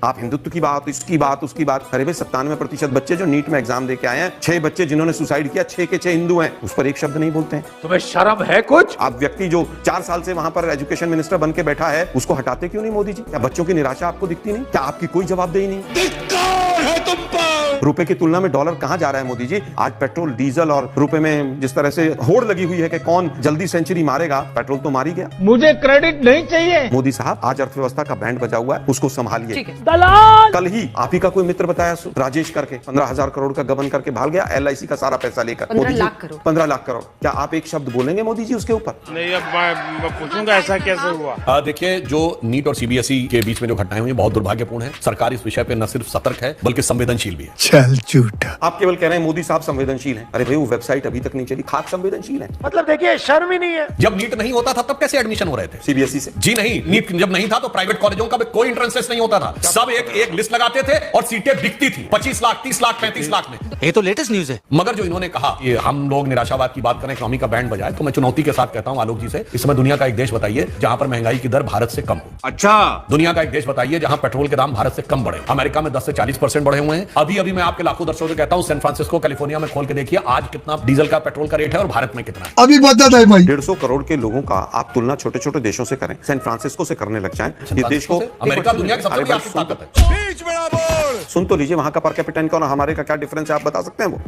आप हिंदुत्व की बात, इसकी बात, उसकी बात। अरे भाई 97% बच्चे जो नीट में एग्जाम दे के आए हैं, 6 बच्चे जिन्होंने सुसाइड किया, 6 के 6 हिंदू हैं, उस पर एक शब्द नहीं बोलते हैं। तुम्हें शर्म है कुछ? आप व्यक्ति जो 4 साल से वहां पर एजुकेशन मिनिस्टर बन के बैठा है, उसको हटाते क्यों नहीं मोदी जी? क्या बच्चों की निराशा आपको दिखती नहीं? क्या आपकी कोई जवाबदेही नहीं? रुपए की तुलना में डॉलर कहां जा रहा है मोदी जी? आज पेट्रोल, डीजल और रुपए में जिस तरह से होड़ लगी हुई है कि कौन जल्दी सेंचुरी मारेगा, पेट्रोल तो मार ही गया। मुझे क्रेडिट नहीं चाहिए। मोदी साहब, आज अर्थव्यवस्था का बैंड बजा हुआ है, उसको संभालिए। दलाल! कल ही आप ही का कोई मित्र बताया, राजेश करके 15,000 करोड़ का गबन करके भाग गया LIC का सारा पैसा लेकर। 15 लाख करोड़। 15 लाख करोड़। क्या आप एक शब्द बोलेंगे मोदी जी उसके ऊपर? नहीं, अब मैं पूछूंगा ऐसा कैसे हुआ। देखिए, जो नीट और CBSE के बीच में जो घटनाएं हुई बहुत दुर्भाग्यपूर्ण है। सरकार इस विषय पे न सिर्फ सतर्क है बल्कि संवेदनशील भी है। चल झूठा। आप केवल कह रहे हैं मोदी साहब संवेदनशील हैं। अरे भाई, वो वेबसाइट अभी तक नहीं चली, खाक संवेदनशील है। मतलब देखिए, शर्म ही नहीं है। जब नीट नहीं होता था तब कैसे एडमिशन हो रहे थे? CBSE से। जी नहीं, नीट जब नहीं था तो प्राइवेट कॉलेजों का भी कोई एंट्रेंस टेस्ट नहीं होता था। सब एक लिस्ट लगाते थे और सीटें बिकती थी 25 लाख, 30 लाख, 35 लाख में। ये तो लेटेस्ट न्यूज है। मगर जो इन्होंने कहा ये हम लोग निराशावाद की बात करें, इकोनॉमी का बैंड बजाए, तो मैं चुनौती के साथ कहता हूं आलोक जी से, इस समय दुनिया का एक देश बताइए जहां पर महंगाई की दर भारत से कम हो। अच्छा, दुनिया का एक देश बताइए जहां पेट्रोल के दाम भारत से कम बढ़े। अमेरिका में 10 से 40% बढ़े हुए हैं। अभी मैं आपके लाखों दर्शकों से कहता हूं, सैन फ्रांसिस्को कैलिफोर्निया में खोल के देखिए आज कितना डीजल का, पेट्रोल का रेट है और भारत में कितना है। अभी बता दे भाई। 150 करोड़ के लोगों का आप तुलना छोटे छोटे देशों से करें, सैन फ्रांसिस्को से करने लग जाएं, ये देश को। अमेरिका दुनिया की सबसे बड़ी आर्थिक ताकत है। सुन तो लीजिए, वहां का पर कैपिटा इनकम और हमारे का क्या डिफरेंस है, आप बता सकते हैं वो?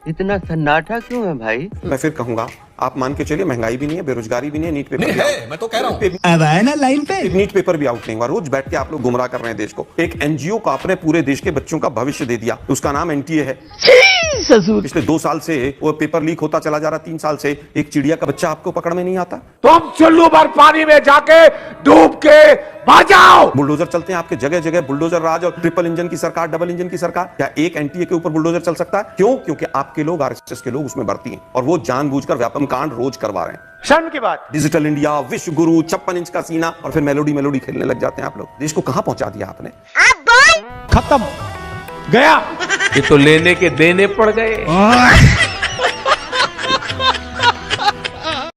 इतना सन्नाटा क्यों है भाई? मैं फिर कहूंगा, आप मान के चलिए महंगाई भी नहीं है, बेरोजगारी भी नहीं है, नीट पेपर नहीं भी है, मैं तो कह रहा हूं। अब आया ना लाइन पे। नीट पेपर भी आउट नहीं हुआ। रोज बैठ के आप लोग गुमराह कर रहे हैं देश को। एक NGO को आपने पूरे देश के बच्चों का भविष्य दे दिया, उसका नाम NTA है। पिछले 2 साल से वो पेपर लीक होता चला जा रहा, 3 साल से एक चिड़िया का बच्चा आपको पकड़ में नहीं आता। तुम चुल्लू भर पानी में जाके डूब के बचाओ। बुलडोजर चलते हैं आपके जगह जगह, बुलडोजर राज और ट्रिपल इंजन की सरकार, डबल इंजन की सरकार। क्या एक NTA के ऊपर बुलडोजर चल सकता है? क्यों? क्योंकि आपके लोग, RSS के लोग उसमें भर्ती हैं और वो जानबूझकर व्यापम कांड रोज करवा रहे हैं। शर्म की बात। डिजिटल इंडिया, विश्व गुरु, 56 इंच का सीना, और फिर मेलोडी खेलने लग जाते हैं आप लोग। देश को कहां पहुंचा दिया आपने? खत्म, गया। ये तो लेने के देने पड़ गए।